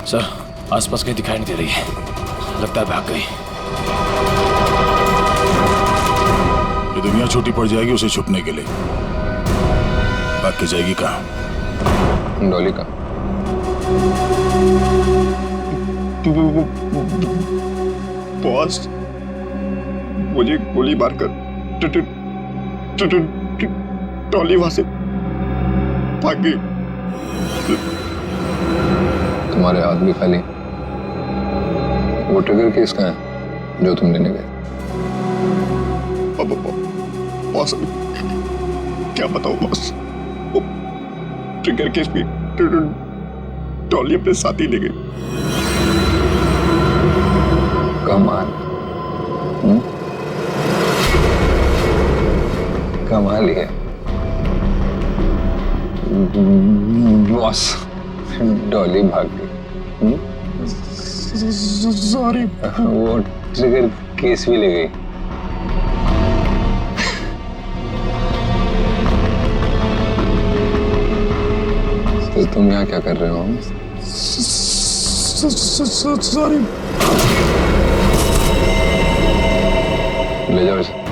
Sir, आसपास कहीं दिखाई नहीं दे रही है, लगता है भाग गई। ये दुनिया छोटी पड़ जाएगी उसे छुपने के लिए। भाग के जाएगी कहाँ? डॉली का बॉस, मुझे गोली मारकर डॉली वहां से भाग गई। तुम्हारे हाथ भी खाली। वो ट्रिगर केस का है जो तुम लेने गए? बॉस, क्या बताऊं बॉस, वो ट्रिगर केस भी डॉली अपने साथ ही ले गई। कमाल, कमाल ही है बॉस। डॉली भाग गई। सॉरी। वो ट्रिगर केस भी ले गई। तो तुम यहाँ क्या कर रहे हो? सॉरी। ले जाओ इसे।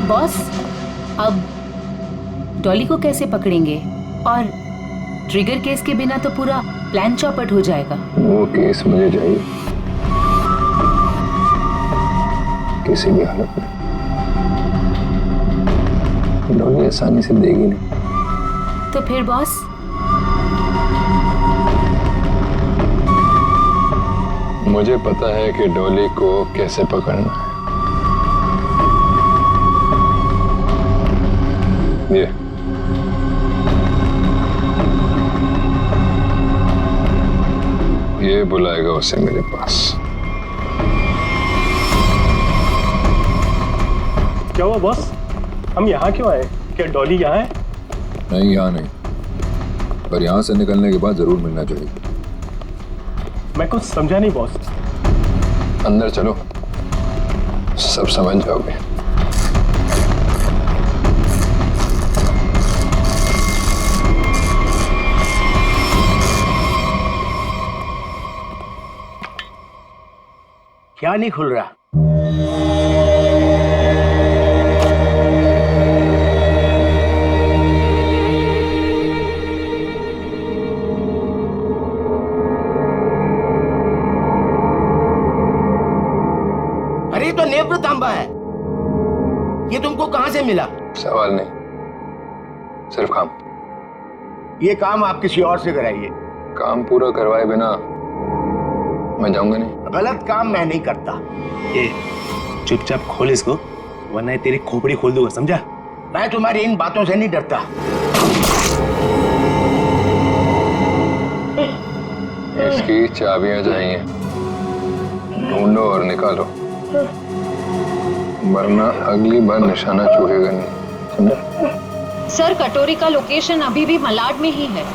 बॉस, अब डॉली को कैसे पकड़ेंगे? और ट्रिगर केस के बिना तो पूरा प्लान चौपट हो जाएगा। वो केस मुझे चाहिए किसी भी हालत में। डॉली आसानी से देगी नहीं। तो फिर बॉस? मुझे पता है कि डॉली को कैसे पकड़ना है। ये बुलाएगा उसे मेरे पास। क्या हुआ बॉस? हम यहाँ क्यों आए? क्या डॉली यहाँ है? नहीं, यहाँ नहीं, पर यहाँ से निकलने के बाद जरूर मिलना चाहिए। मैं कुछ समझा नहीं बॉस। अंदर चलो, सब समझ जाओगे। क्या नहीं खुल रहा? अरे तो नेत्र तांबा है। ये तुमको कहां से मिला? सवाल नहीं, सिर्फ काम। ये काम आप किसी और से कराइए। काम पूरा करवाए बिना मैं जाऊंगा नहीं। गलत काम मैं नहीं करता। ए, चुपचाप खोल इसको, वरना ये तेरी खोपड़ी खोल दूंगा, समझा? मैं तुम्हारी इन बातों से नहीं डरता। इसकी चाबियां चाहिए, ढूंढो और निकालो, वरना अगली बार निशाना चूकेगा नहीं, समझा? सर, कटोरी का लोकेशन अभी भी मलाड में ही है।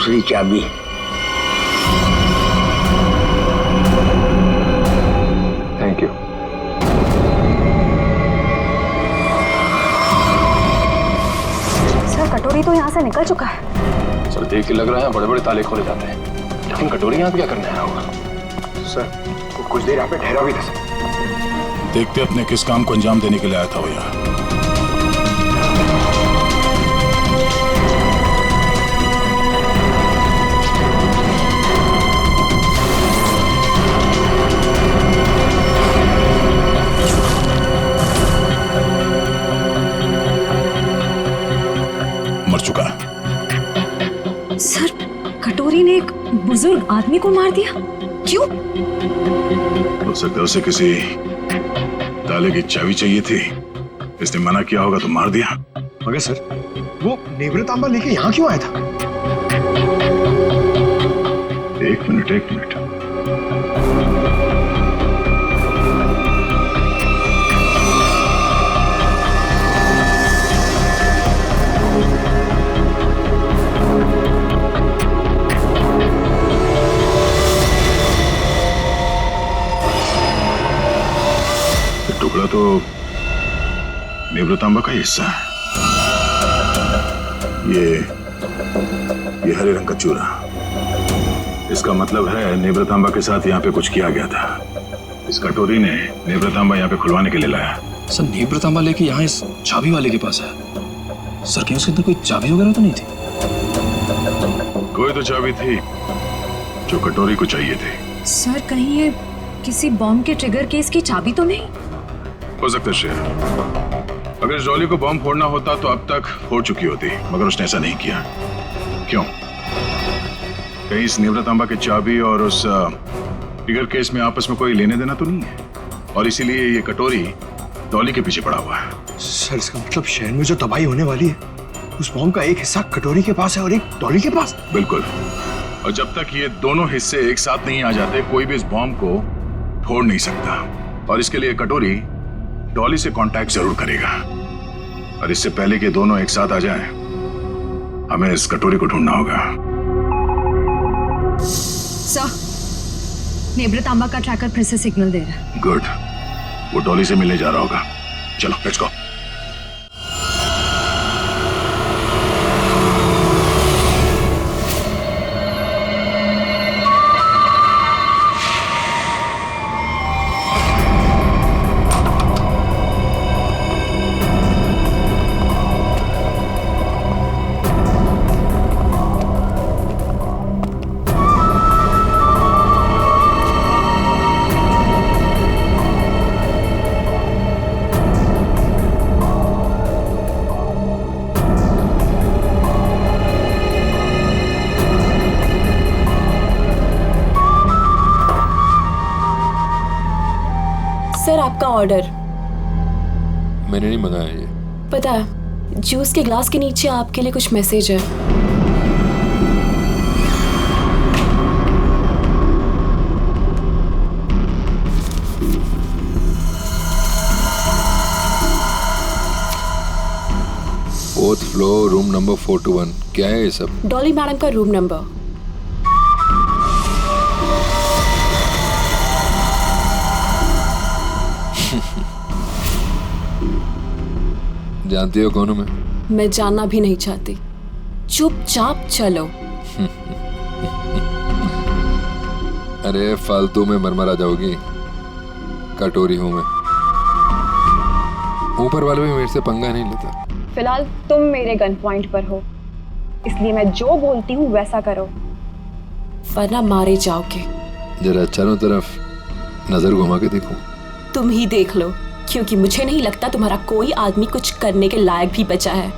दूसरी चाबी। Thank you. सर कटोरी तो यहाँ से निकल चुका है। सर देख के लग रहा है बड़े बड़े ताले खोले जाते हैं, लेकिन कटोरी यहाँ पे क्या करने आया होगा? सर कुछ देर यहाँ पे ठहरा भी था सर। देखते अपने किस काम को अंजाम देने के लिए आया था वो यहाँ। मर चुका है। सर कटोरी ने एक बुजुर्ग आदमी को मार दिया, क्यों? हो सकता है उसे किसी ताले की चाबी चाहिए थी, इसने मना किया होगा तो मार दिया। मगर सर वो नेवृतांबा लेके यहाँ क्यों आया था? एक मिनट। टुकड़ा तो नेवृतांबा का हिस्सा है। ये हरे रंग का चूरा, इसका मतलब है नेवृतांबा के साथ यहाँ पे कुछ किया गया था। इस कटोरी ने नेवृतांबा यहाँ पे खुलवाने के लिए लाया। सर नेवृतांबा लेके यहाँ इस चाबी वाले के पास है। सर क्या उसके अंदर कोई चाबी वगैरह तो नहीं थी? कोई तो चाबी थी जो कटोरी को चाहिए थी। सर कहीं ये किसी बॉम्ब के ट्रिगर केस की चाबी तो नहीं? हो सकता है शेर, अगर इस डॉली को बॉम्ब फोड़ना होता तो अब तक फोड़ चुकी होती, मगर उसने ऐसा नहीं किया। क्यों? कहीं इस नेवृतांबा की चाबी और उस ट्रिगर केस में आपस में कोई लेने देना तो नहीं है, और इसीलिए ये कटोरी डॉली के पीछे पड़ा हुआ है। सर इसका मतलब शहर में जो तबाही होने वाली है उस बॉम्ब का एक हिस्सा कटोरी के पास है और एक डॉली के पास। बिल्कुल, और जब तक ये दोनों हिस्से एक साथ नहीं आ जाते कोई भी इस बॉम्ब को फोड़ नहीं सकता, और इसके लिए कटोरी डॉली से कांटेक्ट जरूर करेगा, और इससे पहले कि दोनों एक साथ आ जाएं, हमें इस कटोरी को ढूंढना होगा। सर नेवृतांबा का ट्रैकर फिर से सिग्नल दे रहा है। गुड, वो डॉली से मिलने जा रहा होगा। चलो लेट्स गो। सर आपका ऑर्डर। मैंने नहीं मंगाया ये। पता है, जूस के ग्लास के नीचे आपके लिए कुछ मैसेज है। Fourth floor, room number 421। क्या है ये सब? डॉली मैडम का रूम नंबर। जानती हो कौन हूं मैं? मैं जानना भी नहीं चाहती, चुपचाप चलो। अरे फालतू में मरमरा जाओगी, कटोरी हूं मैं। ऊपर वाले भी मेरे से पंगा नहीं लेता। फिलहाल तुम मेरे गन पॉइंट पर हो, इसलिए मैं जो बोलती हूँ वैसा करो, वरना मारे जाओगे। जरा चारों तरफ नजर घुमा के देखो। तुम ही देख लो, क्योंकि मुझे नहीं लगता तुम्हारा कोई आदमी कुछ करने के लायक भी बचा है।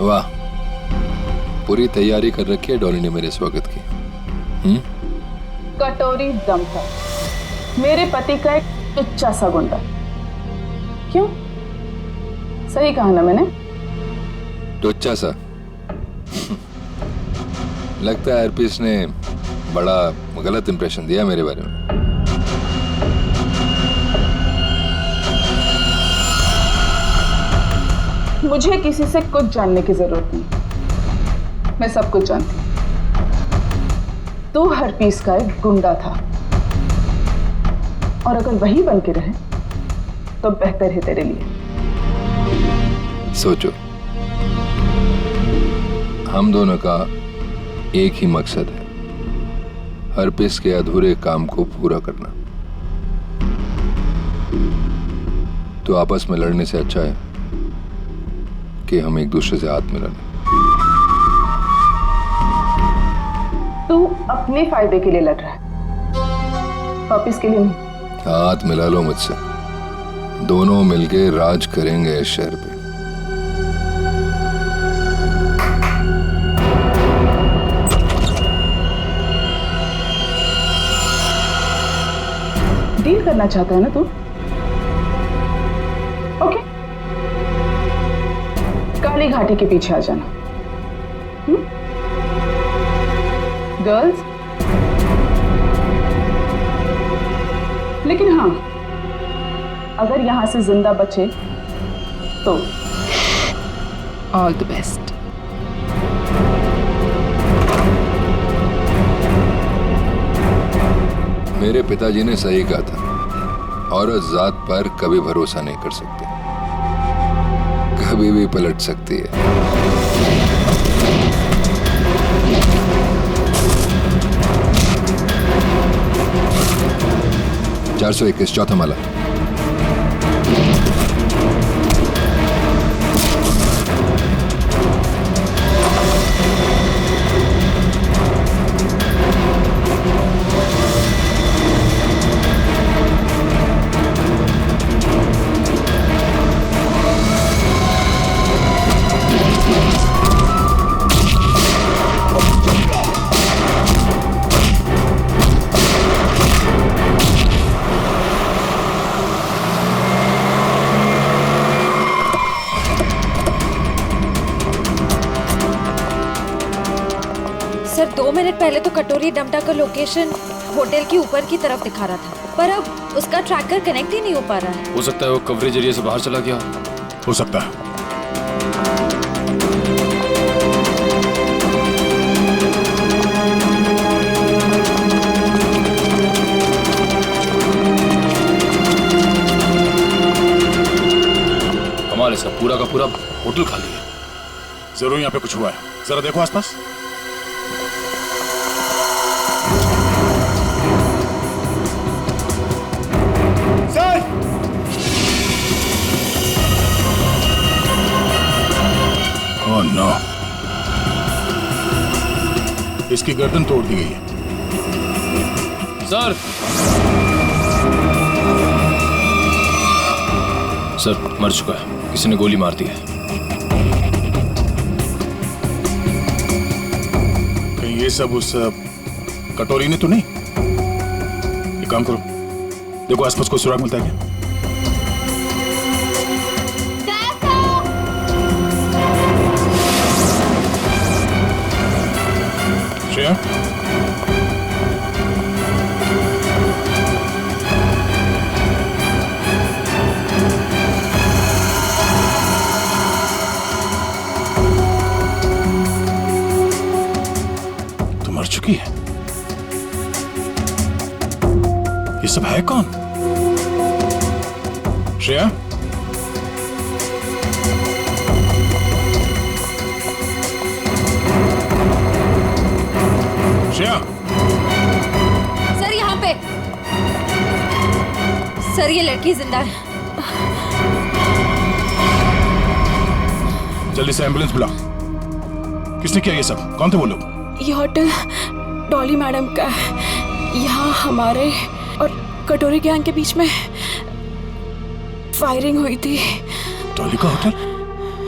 वाह, पूरी तैयारी कर रखी है डॉली ने मेरे स्वागत की। कटोरी दम है, मेरे पति का एक टुच्चा सा गुंडा। क्यों? सही कहा ना मैंने? टुच्चा सा? लगता है हरपीस ने बड़ा गलत इंप्रेशन दिया मेरे बारे में। मुझे किसी से कुछ जानने की जरूरत नहीं, मैं सब कुछ जानती हूँ। तू हरपीस का एक गुंडा था, और अगर वही बन के रहे तो बेहतर है तेरे लिए। सोचो, हम दोनों का एक ही मकसद है, हरपीस के अधूरे काम को पूरा करना। तो आपस में लड़ने से अच्छा है कि हम एक दूसरे से हाथ मिला लें। तू अपने फायदे के लिए लड़ रहा है, वापिस के लिए नहीं। हाथ मिला लो मुझसे, दोनों मिलके राज करेंगे इस शहर पे। डील करना चाहता है ना तू? ओके, काली घाटी के पीछे आ जाना। गर्ल्स, लेकिन हाँ, अगर यहां से जिंदा बचे तो ऑल द बेस्ट। मेरे पिताजी ने सही कहा था, औरत जात पर कभी भरोसा नहीं कर सकते, कभी भी पलट सकती है। 421 चौथा माला। सर 2 मिनट पहले तो कटोरी डमटा का लोकेशन होटल के ऊपर की तरफ दिखा रहा था, पर अब उसका ट्रैकर कनेक्ट ही नहीं हो पा रहा है। हो सकता है वो कवरेज एरिया से बाहर चला गया। हो सकता है। कमाल है, सब पूरा का पूरा होटल खाली है। जरूर यहाँ पे कुछ हुआ है, जरा देखो आसपास। ओह नो, इसकी गर्दन तोड़ दी गई है। सर मर चुका है, किसी ने गोली मार दी है। कहीं ये सब उस कटोरी ने तो नहीं? एक काम करो, देखो आसपास कोई सुराग मिलता है क्या? श्रेया, तो मर चुकी है। ये सब है कौन? श्रेया, श्रेया, सर यहाँ पे, सर ये लड़की जिंदा है। जल्दी से एम्बुलेंस बुला। किसने किया ये सब? कौन थे वो लोग? ये होटल डॉली मैडम का है। यहाँ हमारे और कटोरी गैंग के बीच में फायरिंग हुई थी। डॉली का होटल?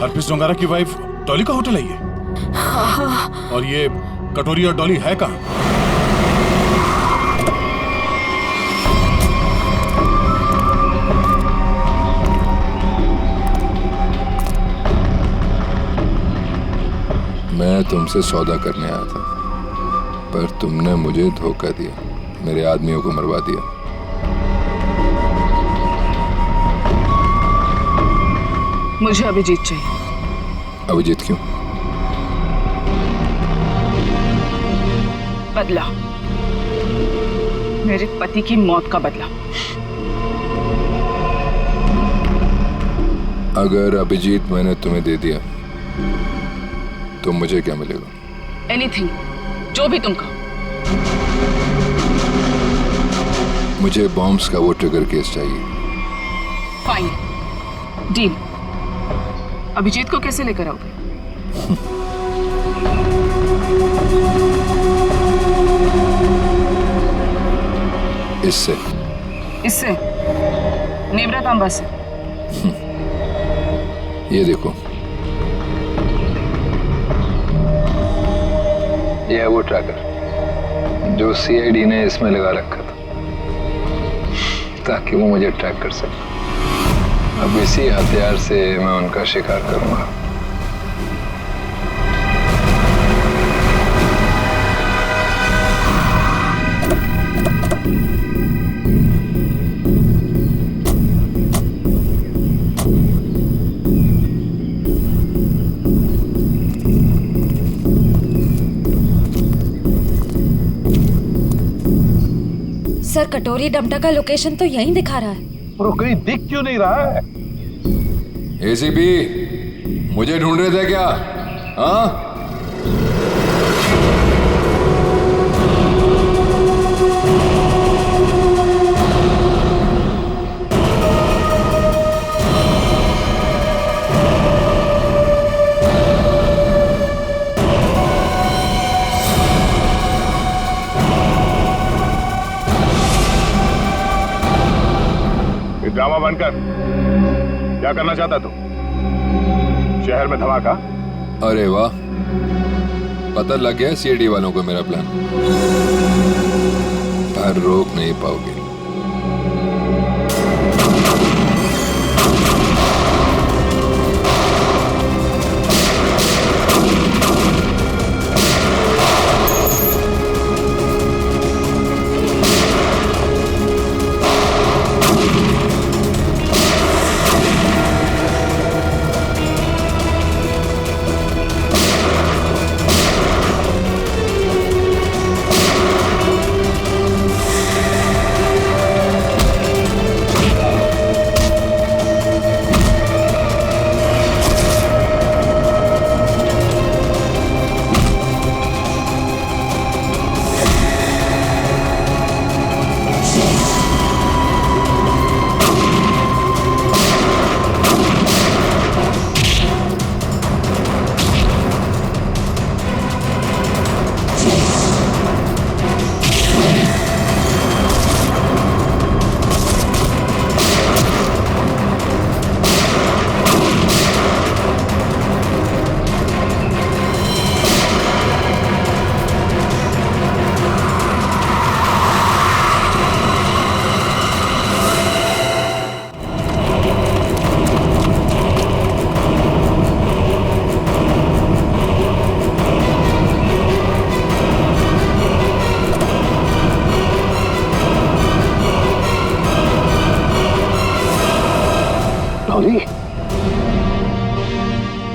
हरपीस डोंगारा की वाइफ डॉली का होटल है ये? हाँ। और ये कटोरी और डॉली है कहाँ? मैं तुमसे सौदा करने आया था। पर तुमने मुझे धोखा दिया, मेरे आदमियों को मरवा दिया। मुझे अभिजीत चाहिए। अभिजीत क्यों? बदला, मेरे पति की मौत का बदला। अगर अभिजीत मैंने तुम्हें दे दिया तो मुझे क्या मिलेगा? एनीथिंग, जो भी तुम कहो। मुझे बॉम्ब्स का वो ट्रिगर केस चाहिए। Fine, deal. अभिजीत को कैसे लेकर आओगे? इससे नेवरा तांबा से। ये देखो, ये है वो ट्रैकर जो सीआईडी ने इसमें लगा रखा था ताकि वो मुझे ट्रैक कर सके। अब इसी हथियार से मैं उनका शिकार करूंगा। सर, कटोरी डमटा का लोकेशन तो यहीं दिखा रहा है। और कहीं दिख क्यों नहीं रहा है? एसीपी, मुझे ढूंढ रहे थे क्या? हाँ? ड्रामा बनकर क्या करना चाहता तू? शहर में धमाका? अरे वाह, पता लग गया सीआईडी वालों को मेरा प्लान। पर रोक नहीं पाओगे।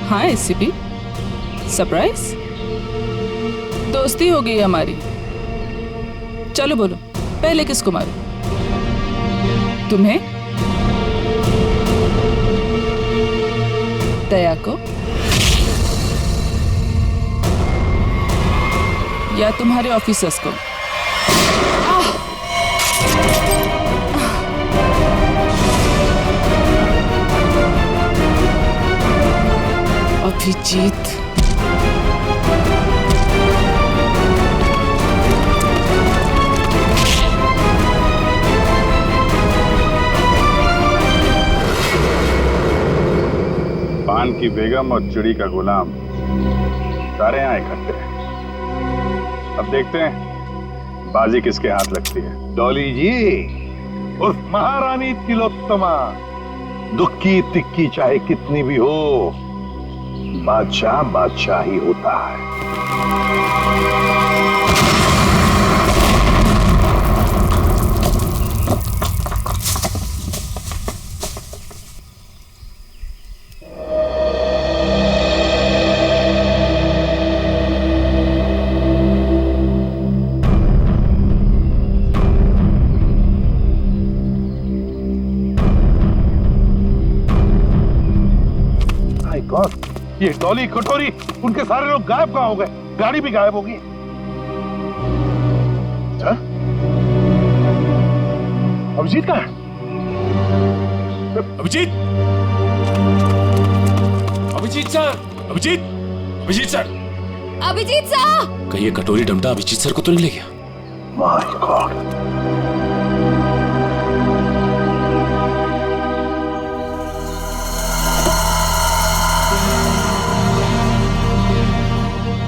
हाँ एसीपी, सरप्राइज। दोस्ती हो गई हमारी। चलो बोलो, पहले किसको मारूं? तुम्हें? दया को? या तुम्हारे ऑफिसर्स को? अभिजीत, पान की बेगम और चिड़ी का गुलाम सारे यहाँ इकट्ठे हैं। अब देखते हैं बाजी किसके हाथ लगती है। डॉली जी, उस महारानी तिलोत्तमा, दुख की तिक्की चाहे कितनी भी हो, बादशाह बादशाह ही होता है। गॉड, ये डॉली, कटोरी, उनके सारे लोग गायब कहाँ हो गए? गाड़ी भी गायब होगी। अभिजीत कहाँ है? Abhijeet, Abhijeet sir, Abhijeet, Abhijeet sir, Abhijeet sir! कहीं ये कटोरी डमटा अभिजीत सर को तो नहीं ले गया? My God.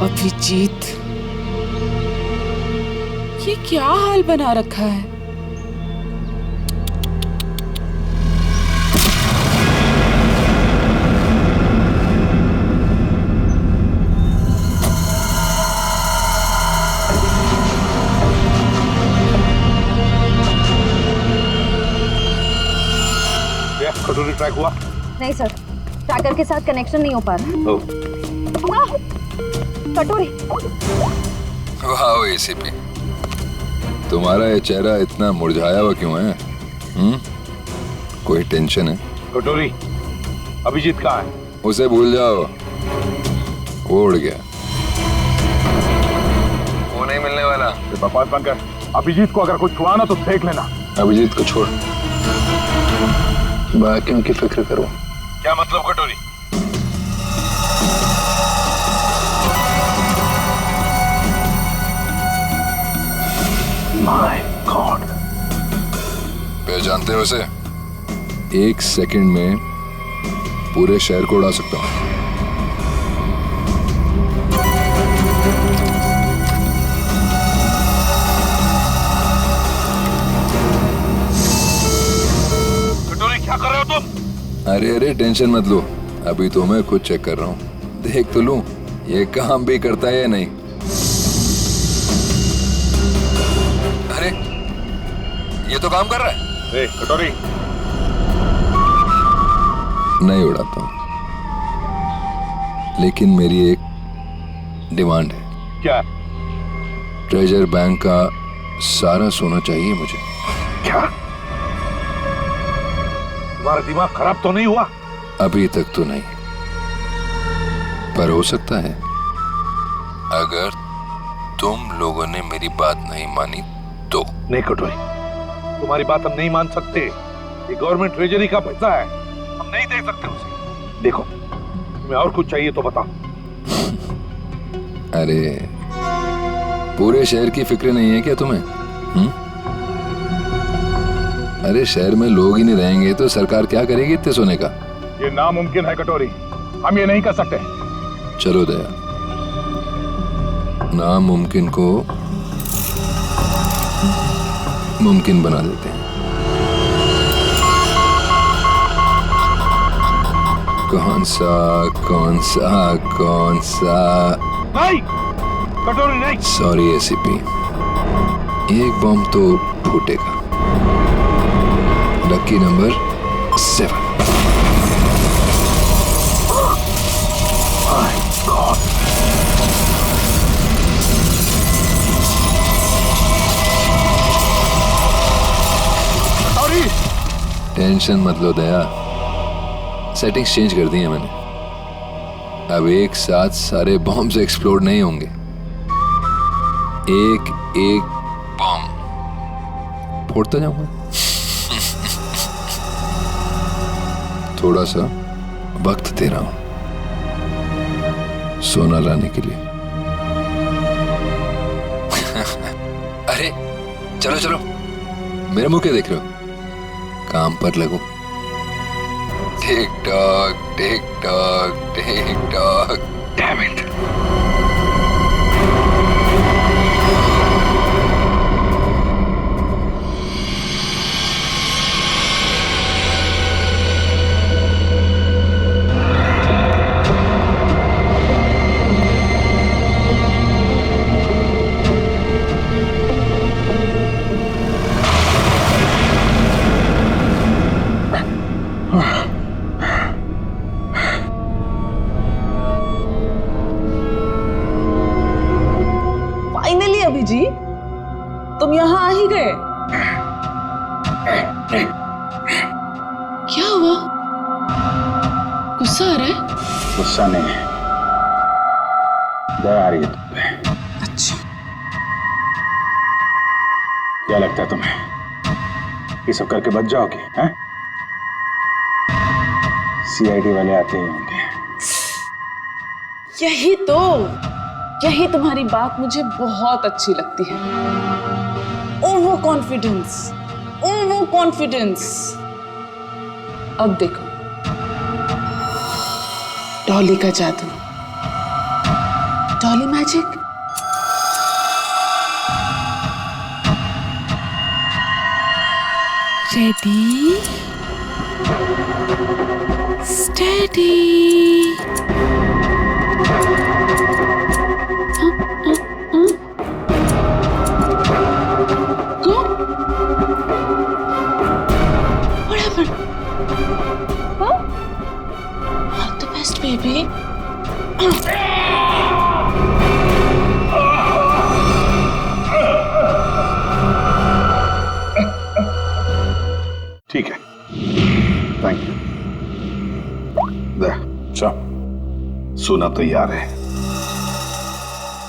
अभिजीत, ये क्या हाल बना रखा है? कटोरी ट्रैक हुआ? नहीं सर, ट्रैकर के साथ कनेक्शन नहीं हो पा रहा। कटोरी। वाह एसीपी, तुम्हारा ये चेहरा इतना मुरझाया हुआ क्यों है? कोई टेंशन है? कटोरी, अभिजीत कहाँ है? उसे भूल जाओ, वो उड़ गया, वो नहीं मिलने वाला। बकवास बंद कर। अभिजीत को अगर कुछ हुआ ना तो देख लेना। अभिजीत को छोड़, बाकियों की फिक्र करो। क्या मतलब कटोरी? माय गॉड, पहचानते हो उसे? 1 सेकंड में पूरे शहर को उड़ा सकता हूं। कटोरी, क्या कर रहे हो तुम? अरे अरे टेंशन मत लो, अभी तो मैं खुद चेक कर रहा हूँ, देख तो लूं ये काम भी करता है या नहीं। अरे ये तो काम कर रहा है। ए, कटोरी, नहीं उड़ाता हूँ, लेकिन मेरी एक डिमांड है। क्या? ट्रेजर बैंक का सारा सोना चाहिए मुझे। क्या? तुम्हारा दिमाग खराब तो नहीं हुआ? अभी तक तो नहीं, पर हो सकता है अगर तुम लोगों ने मेरी बात नहीं मानी तो। नहीं कटोरी, तुम्हारी बात हम नहीं मान सकते। ये गवर्नमेंट ट्रेजरी का पैसा है, हम नहीं दे सकते उसे। देखो, तुम्हें और कुछ चाहिए तो बताओ। अरे पूरे शहर की फिक्र नहीं है क्या तुम्हें? अरे शहर में लोग ही नहीं रहेंगे तो सरकार क्या करेगी इतने सोने का? ये नामुमकिन है कटोरी, हम ये नहीं कर सकते। चलो दया, नामुमकिन को मुमकिन बना देते हैं। कौन सा? नहीं कटोरी, नहीं। सॉरी एसीपी, एक बम तो फूटेगा। Lucky number 7। My God. Tension मत लो दया, सेटिंग्स चेंज कर दी है मैंने। अब एक साथ सारे बॉम्ब्स एक्सप्लोड नहीं होंगे, एक एक बॉम्ब फोड़ता जाऊंगा। थोड़ा सा वक्त दे रहा हूं सोना लाने के लिए। अरे चलो चलो, मेरे मुंह क्या देख रहे हो? काम पर लगो। Tick tock tick tock tick tock. Damn it. Abhijeet, तुम यहाँ आ ही गए। क्या हुआ? गुस्सा आ रहा है? गुस्सा नहीं, दया आ रही है तुम पे। अच्छा, क्या लगता है तुम्हें ये सब करके बच जाओगे? हैं? सीआईडी वाले आते ही होंगे। यही तुम्हारी बात मुझे बहुत अच्छी लगती है। Over confidence. अब देखो डॉली का जादू, Dolly magic. Ready, steady. Go. What happened? Huh? All the best, baby. ठीक है, थैंक यू। अच्छा, सोना तैयार है,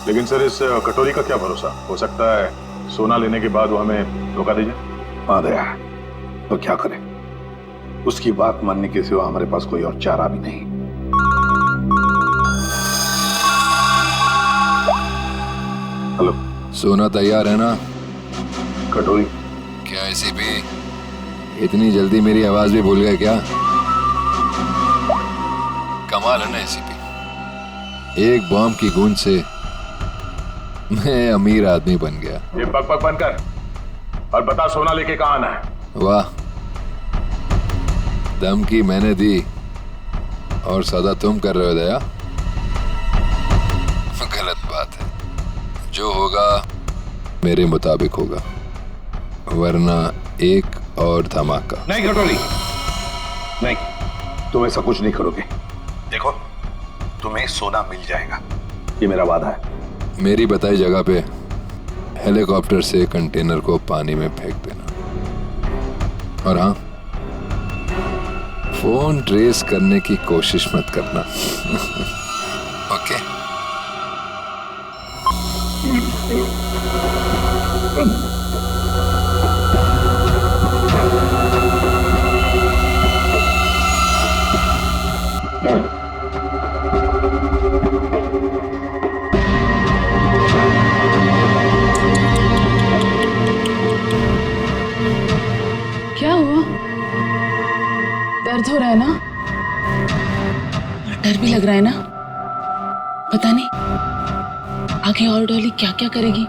लेकिन सर इस कटोरी का क्या भरोसा? हो सकता है सोना लेने के बाद वो हमें धोखा दे जाए। हाँ दया, तो क्या करें? उसकी बात मानने के सिवा हमारे पास कोई और चारा भी नहीं। हेलो, सोना तैयार है ना? कटोरी? क्या एसीपी इतनी जल्दी मेरी आवाज भी भूल गए क्या? कमाल है ना एसीपी, एक बॉम्ब की गूंज से मैं अमीर आदमी बन गया। ये पक बंद कर और बता सोना लेके कहाँ आना है। वाह, धमकी मैंने दी और सदा तुम कर रहे हो दया। गलत बात है, जो होगा मेरे मुताबिक होगा, वरना एक और धमाका। नहीं कटोरी, नहीं, तुम ऐसा कुछ नहीं करोगे। देखो, तुम्हें सोना मिल जाएगा, ये मेरा वादा है। मेरी बताई जगह पे हेलीकॉप्टर से कंटेनर को पानी में फेंक देना। और हाँ, फोन ट्रेस करने की कोशिश मत करना। ओके? क्या हुआ? दर्द हो रहा है ना? डर भी लग रहा है ना? पता नहीं आगे और डॉली क्या क्या करेगी।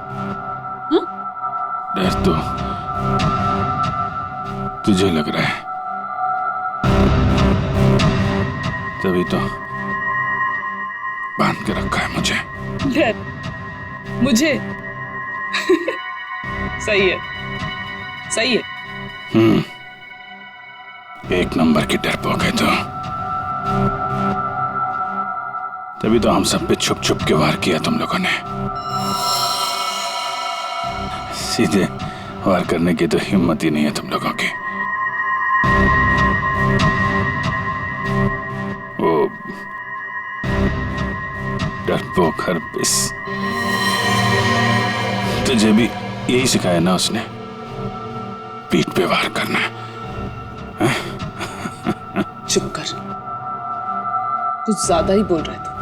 हाँ? डर तो तुझे लग रहा है, तभी तो बांध के रखा है मुझे। डर मुझे? सही है, सही है। एक नंबर की डरपोक है तो। तभी तो हम सब पे छुप छुप के वार किया तुम लोगों ने। सीधे वार करने की तो हिम्मत ही नहीं है तुम लोगों की। वो डरपोक हरपिस, तुझे भी यही सिखाया ना उसने, पीठ पे वार करना है। चुप कर, कुछ ज्यादा ही बोल रहा था।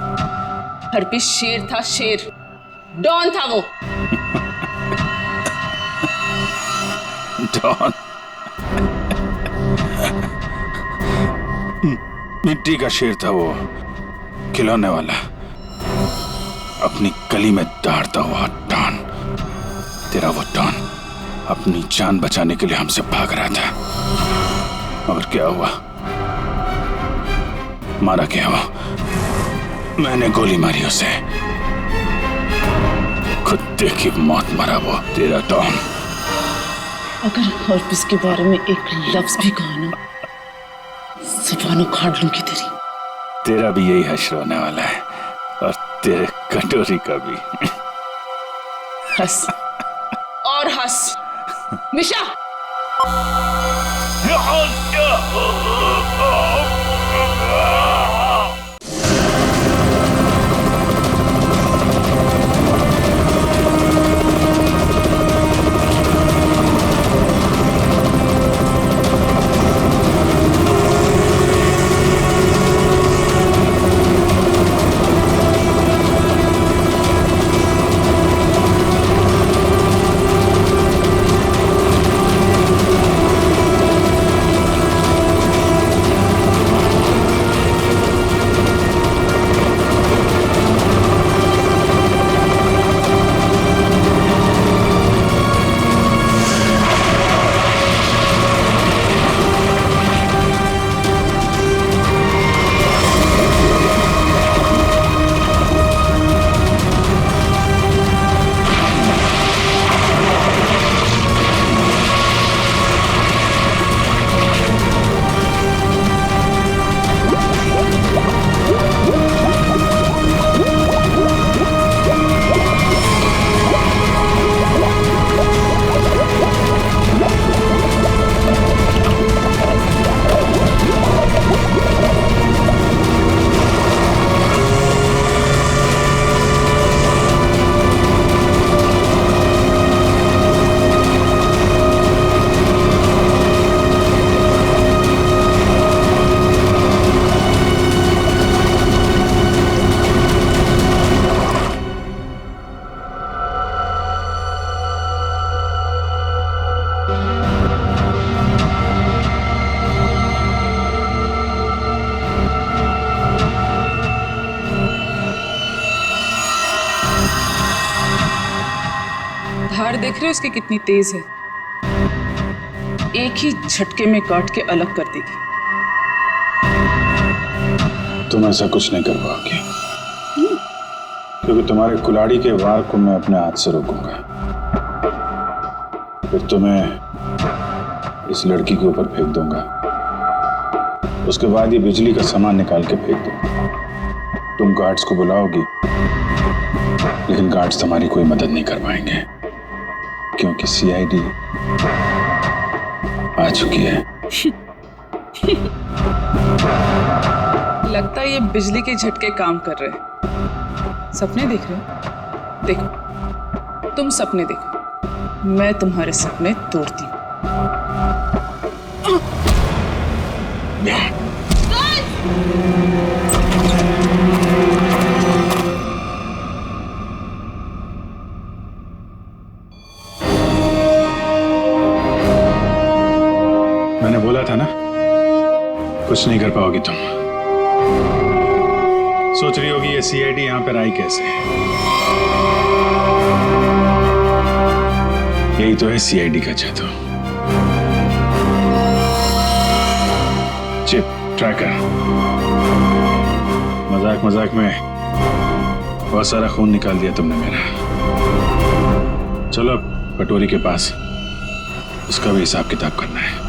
हरपिस शेर था, शेर, डॉन था वो। डॉन? मिट्टी का शेर था वो, खिलौने वाला, अपनी गली में दौड़ता हुआ डॉन। तेरा वो डॉन अपनी जान बचाने के लिए हमसे भाग रहा था, और क्या हुआ? मारा क्या वो? मैंने गोली मारी उसे, कुत्ते की मौत मरा वो तेरा डॉन। अगर हरपिस के बारे में एक लफ्ज भी कहा ना, ज़ुबान उखाड़ लूंगी तेरी। तेरा भी यही हश्र होने वाला है, और तेरे कटोरी का भी। हंस और हंस मिशा। देख रहे हो इसकी कितनी तेज है, एक ही झटके में काट के अलग कर देगी। तुम ऐसा कुछ नहीं कर पाओगे, क्योंकि तुम्हारे कुल्हाड़ी के वार को मैं अपने हाथ से रोकूंगा। फिर तुम्हें इस लड़की के ऊपर फेंक दूंगा, उसके बाद ये बिजली का सामान निकाल के फेंक दूंगा। तुम गार्ड्स को बुलाओगी, लेकिन गार्ड्स तुम्हारी कोई मदद नहीं कर पाएंगे, क्योंकि सीआईडी आ चुकी है। लगता है ये बिजली के झटके काम कर रहे हैं। सपने देख रहे हो? देखो, तुम सपने देखो, मैं तुम्हारे सपने तोड़ती हूँ। मैंने बोला था ना, कुछ नहीं कर पाओगी तुम। सोच रही होगी ये सीआईडी यहां पर आई कैसे? यही तो है सीआईडी का जादू। Chip tracker. मजाक मजाक में बहुत सारा खून निकाल दिया तुमने मेरा। चलो अब कटोरी के पास, उसका भी हिसाब किताब करना है।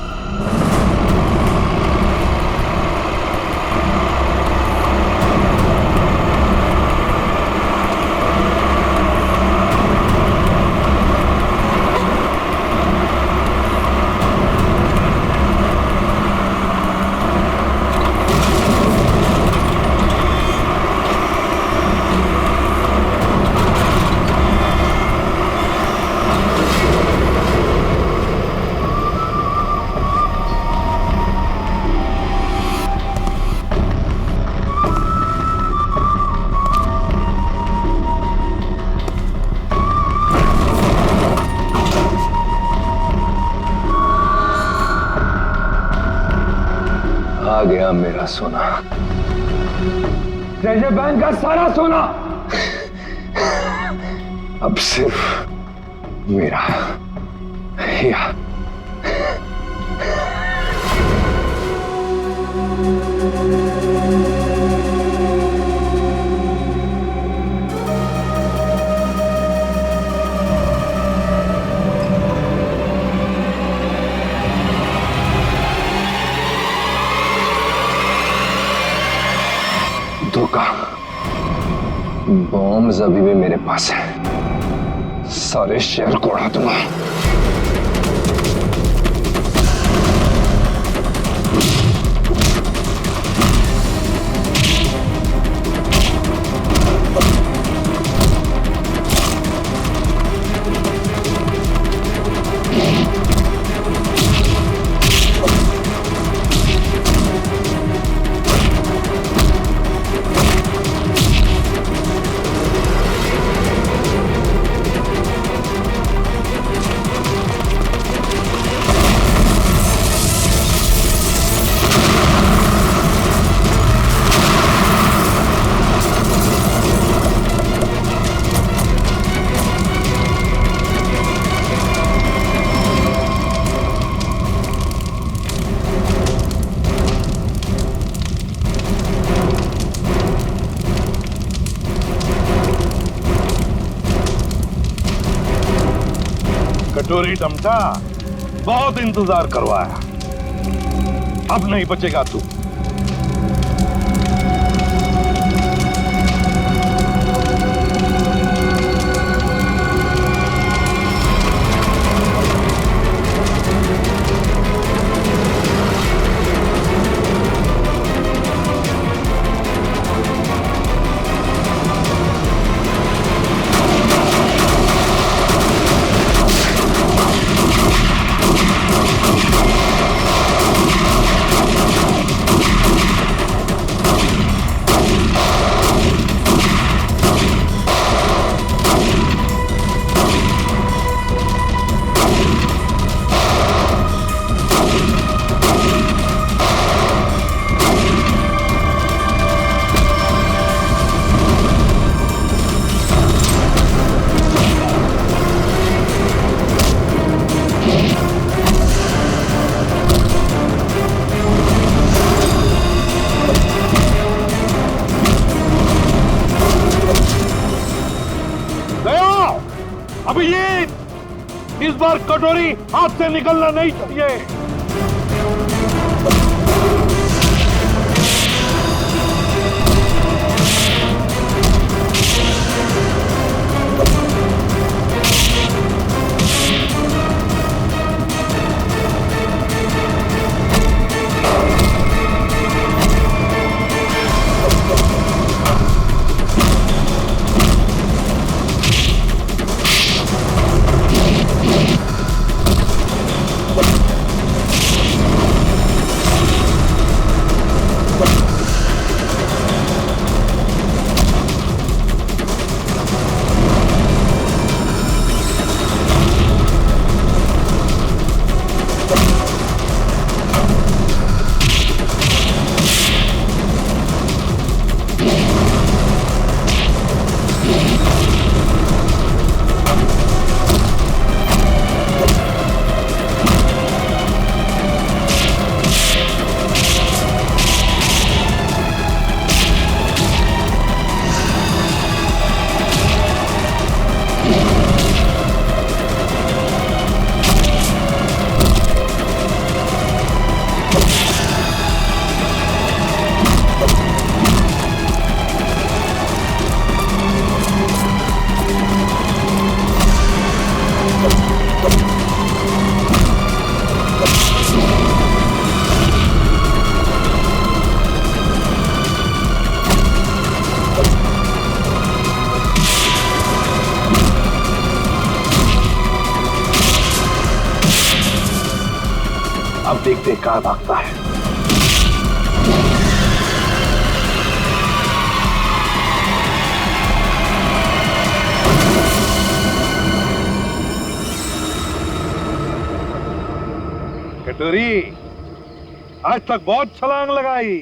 आ गया मेरा सोना, जैसे बैंक का सारा सोना अब सिर्फ मेरा। या धोखा। बॉम्ब अभी भी मेरे पास है, सारे शहर को उड़ा दूंगा। कटोरी डमटा, बहुत इंतजार करवाया, अब नहीं बचेगा तू। बार कटोरी हाथ से निकलना नहीं चाहिए। अब देखते हैं कहां भागता है। कटोरी, आज तक बहुत छलांग लगाई,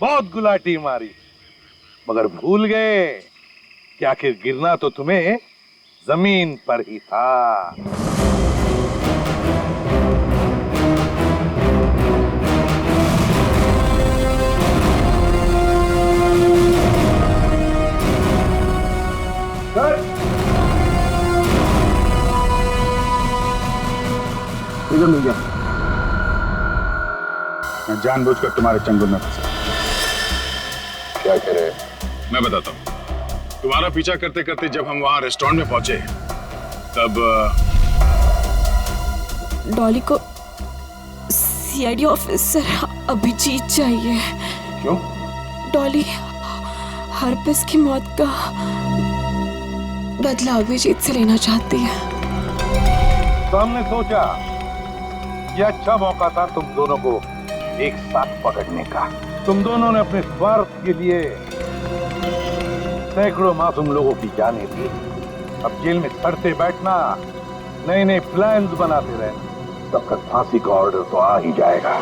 बहुत गुलाटी मारी, मगर भूल गए कि आखिर गिरना तो तुम्हें जमीन पर ही था। इधर मिल गया। मैं जानबूझकर तुम्हारे चंगुल में फंसा। क्या कह रहे? मैं बताता हूँ। तुम्हारा पीछा करते करते जब हम वहां रेस्टोरेंट में पहुंचे तब डॉली को सीआईडी ऑफिसर अभिजीत चाहिए। क्यों? डॉली हरपिस की मौत का बदला अभिजीत से लेना चाहती है। तो हमने सोचा ये अच्छा मौका था तुम दोनों को एक साथ पकड़ने का। तुम दोनों ने अपने स्वार्थ के लिए सैकड़ों मासूम लोगों की जानें दी। अब जेल में सड़ते बैठना, नए नए प्लान्स बनाते रहना, तब तक फांसी का ऑर्डर तो आ ही जाएगा।